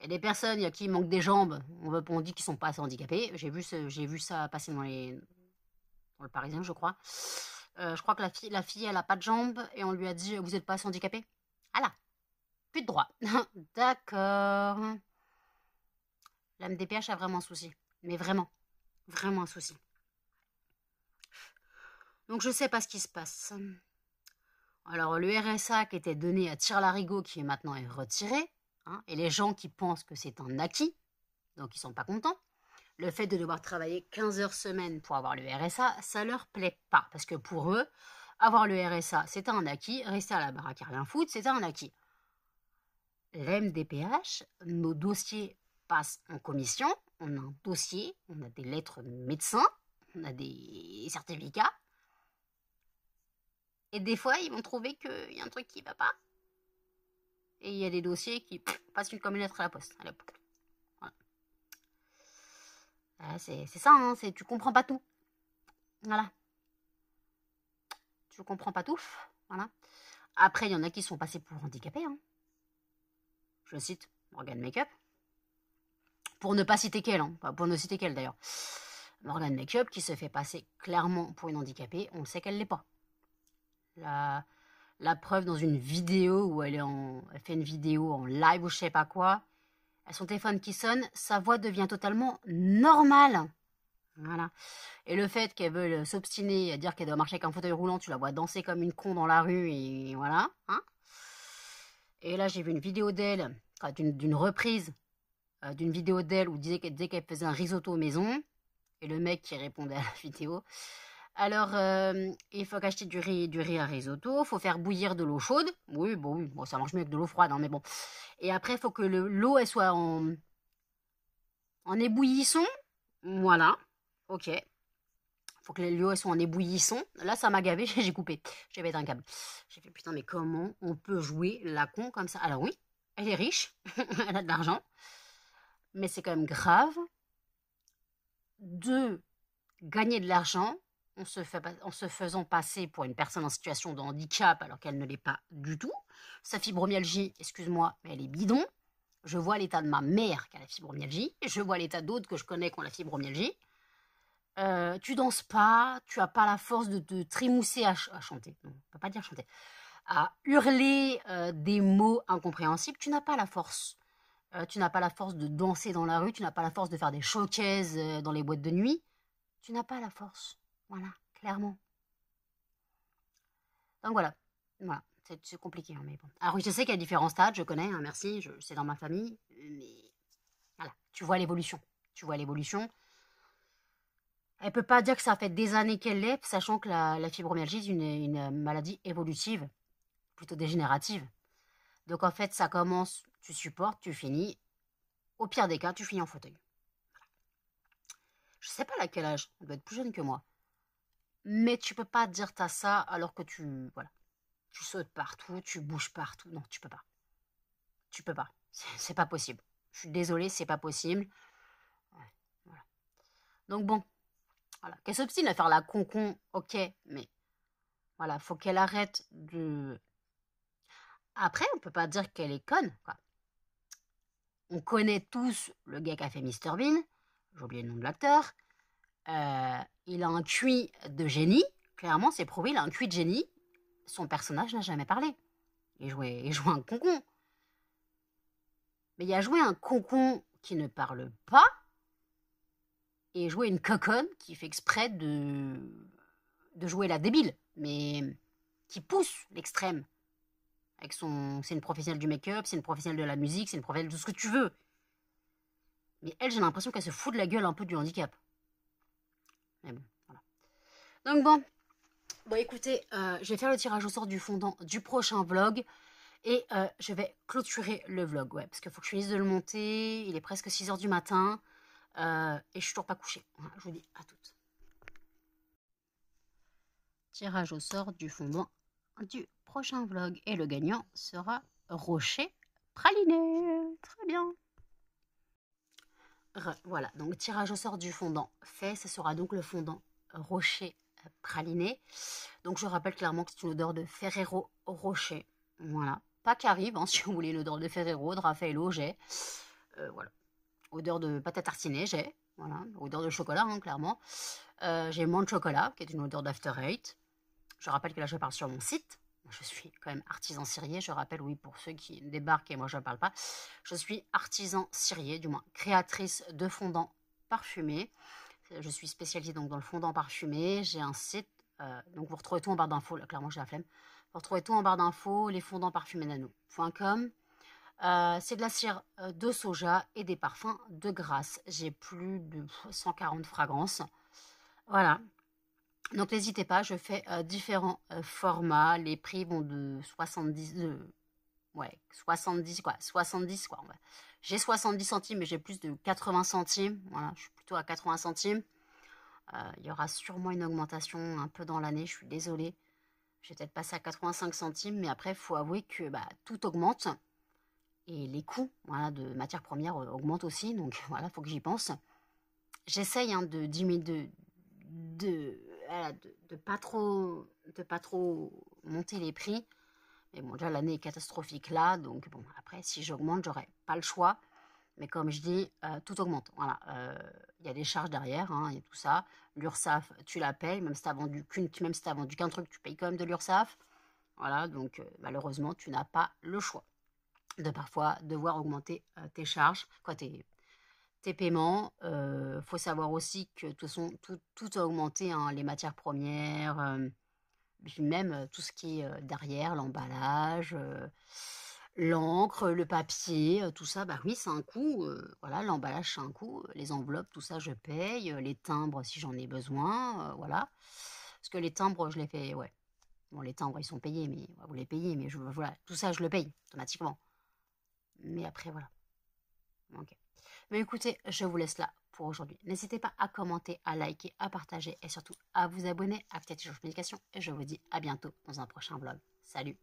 y a des personnes à qui il manque des jambes, on dit qu'ils sont pas assez handicapés. J'ai vu ça passer dans le Parisien, je crois. Je crois que la fille, elle a pas de jambes, et on lui a dit, vous êtes pas assez handicapé? Ah là, plus de droit. D'accord. La MDPH a vraiment un souci. Mais vraiment, vraiment un souci. Donc je sais pas ce qui se passe. Alors le RSA qui était donné à Tire-Larigot, qui est maintenant retiré, hein, et les gens qui pensent que c'est un acquis, donc ils sont pas contents. Le fait de devoir travailler 15 heures semaine pour avoir le RSA, ça leur plaît pas. Parce que pour eux, avoir le RSA, c'était un acquis. Rester à la baraque à rien foutre, c'était un acquis. L'MDPH, nos dossiers passent en commission. On a un dossier, on a des lettres médecins, on a des certificats. Et des fois, ils vont trouver qu'il y a un truc qui va pas. Et il y a des dossiers qui passent comme une lettre à la poste. Allez, voilà. C'est ça, hein, tu comprends pas tout. Voilà. Tu comprends pas tout. Voilà. Après, il y en a qui sont passés pour handicapés. Hein. Je cite Morgane Makeup. Pour ne pas citer qu'elle, hein. Enfin, pour ne citer qu'elle d'ailleurs. Morgane Makeup qui se fait passer clairement pour une handicapée, on le sait qu'elle l'est pas. La preuve dans une vidéo où elle fait une vidéo en live ou je sais pas quoi, son téléphone qui sonne, sa voix devient totalement normale. Voilà. Et le fait qu'elle veuille s'obstiner à dire qu'elle doit marcher avec un fauteuil roulant, tu la vois danser comme une con dans la rue et voilà. Hein. Et là, j'ai vu une vidéo d'elle, d'une reprise d'une vidéo d'elle où disait qu'elle faisait un risotto maison. Et le mec qui répondait à la vidéo. Alors, il faut acheter du riz à risotto, il faut faire bouillir de l'eau chaude. Oui, bon, ça marche mieux que de l'eau froide, hein, mais bon. Et après, il faut que l'eau, elle soit en ébouillisson. Voilà, ok. Faut que l'eau, elle soit en ébouillisson. Là, ça m'a gavé, j'ai coupé. J'ai pété un câble. J'ai fait, putain, mais comment on peut jouer la con comme ça? Alors oui, elle est riche, elle a de l'argent. Mais c'est quand même grave de gagner de l'argent en se faisant passer pour une personne en situation de handicap alors qu'elle ne l'est pas du tout. Sa fibromyalgie, excuse-moi, mais elle est bidon. Je vois l'état de ma mère qui a la fibromyalgie. Je vois l'état d'autres que je connais qui ont la fibromyalgie. Tu danses pas, tu as pas la force de te trémousser à chanter. Non, on peut pas dire chanter. À hurler des mots incompréhensibles. Tu n'as pas la force. Tu n'as pas la force de danser dans la rue. Tu n'as pas la force de faire des showcases dans les boîtes de nuit. Tu n'as pas la force. Voilà, clairement. Donc voilà, c'est compliqué, hein, mais bon. Alors oui, je sais qu'il y a différents stades, je connais, hein, merci, c'est dans ma famille, mais voilà, tu vois l'évolution. Tu vois l'évolution. Elle peut pas dire que ça fait des années qu'elle l'est, sachant que la fibromyalgie est une maladie évolutive, plutôt dégénérative. Donc en fait, ça commence, tu supportes, tu finis. Au pire des cas, tu finis en fauteuil. Je sais pas à quel âge, on doit être plus jeune que moi. Mais tu peux pas dire t'as ça alors que tu sautes partout, tu bouges partout. Non, tu peux pas. Tu peux pas. C'est pas possible. Je suis désolée, c'est pas possible. Ouais, voilà. Donc bon, voilà. Qu'elle s'obstine à faire la concon, ok, mais voilà, faut qu'elle arrête de... Après, on peut pas dire qu'elle est conne, quoi. On connaît tous le gars qui a fait Mr Bean, j'ai oublié le nom de l'acteur. Il a un QI de génie, clairement, c'est prouvé, il a un QI de génie. Son personnage n'a jamais parlé. Il jouait un concon. Mais il a joué un concon qui ne parle pas et jouer une coconne qui fait exprès de jouer la débile, mais qui pousse l'extrême. C'est une professionnelle du make-up, c'est une professionnelle de la musique, c'est une professionnelle de tout ce que tu veux. Mais elle, j'ai l'impression qu'elle se fout de la gueule un peu du handicap. Mais bon, voilà. Donc bon écoutez, je vais faire le tirage au sort du fondant du prochain vlog. Et je vais clôturer le vlog, ouais, parce qu'il faut que je finisse de le monter. Il est presque 6 h du matin. Et je suis toujours pas couchée. Voilà, je vous dis à toutes. Tirage au sort du fondant du prochain vlog. Et le gagnant sera Rocher Praliné. Très bien. Voilà, donc tirage au sort du fondant fait. Ce sera donc le fondant Rocher Praliné. Donc je rappelle clairement que c'est une odeur de Ferrero Rocher. Voilà. Pas qu'arrive, hein, si vous voulez une odeur de Ferrero, de Raffaello, j'ai. Voilà. Odeur de pâte à tartiner, j'ai. Voilà. Odeur de chocolat, hein, clairement. J'ai Monde Chocolat, qui est une odeur d'After Eight. Je rappelle que là, je parle sur mon site. Je suis quand même artisan cirier. Je rappelle, oui, pour ceux qui débarquent et moi, je ne parle pas. Je suis artisan cirier, du moins créatrice de fondants parfumés. Je suis spécialisée donc dans le fondant parfumé. J'ai un site, donc vous retrouvez tout en barre d'infos. Là, clairement, j'ai la flemme. Vous retrouvez tout en barre d'infos, lesfondantparfuménano.com. C'est de la cire de soja et des parfums de grâce. J'ai plus de 140 fragrances. Voilà. Donc n'hésitez pas, je fais différents formats. Les prix vont de 70, ouais, 70 quoi, 70 quoi. J'ai 70 centimes, mais j'ai plus de 80 centimes. Voilà, je suis plutôt à 80 centimes. Il y aura sûrement une augmentation un peu dans l'année, je suis désolée. Je vais peut-être passer à 85 centimes, mais après, il faut avouer que tout augmente. Et les coûts voilà, de matières premières augmentent aussi, donc voilà, il faut que j'y pense. J'essaye de diminuer, de pas trop monter les prix. Mais bon, déjà l'année est catastrophique là, donc bon, après si j'augmente, j'aurai pas le choix. Mais comme je dis, tout augmente. Voilà, il y a des charges derrière, hein, et tout ça. L'URSSAF, tu la payes, même si tu n'as vendu qu'un truc, tu payes quand même de l'URSSAF. Voilà, donc malheureusement, tu n'as pas le choix de parfois devoir augmenter tes charges, tes paiements. Faut savoir aussi que de toute façon, tout a augmenté, hein, les matières premières, puis même tout ce qui est derrière, l'emballage, l'encre, le papier, tout ça, bah oui, c'est un coût. Voilà, l'emballage, c'est un coût. Les enveloppes, tout ça, je paye. Les timbres, si j'en ai besoin, voilà. Parce que les timbres, je les fais, ouais. Bon, les timbres, ils sont payés, mais ouais, vous les payez, mais voilà, tout ça, je le paye automatiquement. Mais après, voilà. Ok. Mais écoutez, je vous laisse là pour aujourd'hui. N'hésitez pas à commenter, à liker, à partager et surtout à vous abonner, à activer les notifications. Et je vous dis à bientôt dans un prochain vlog. Salut!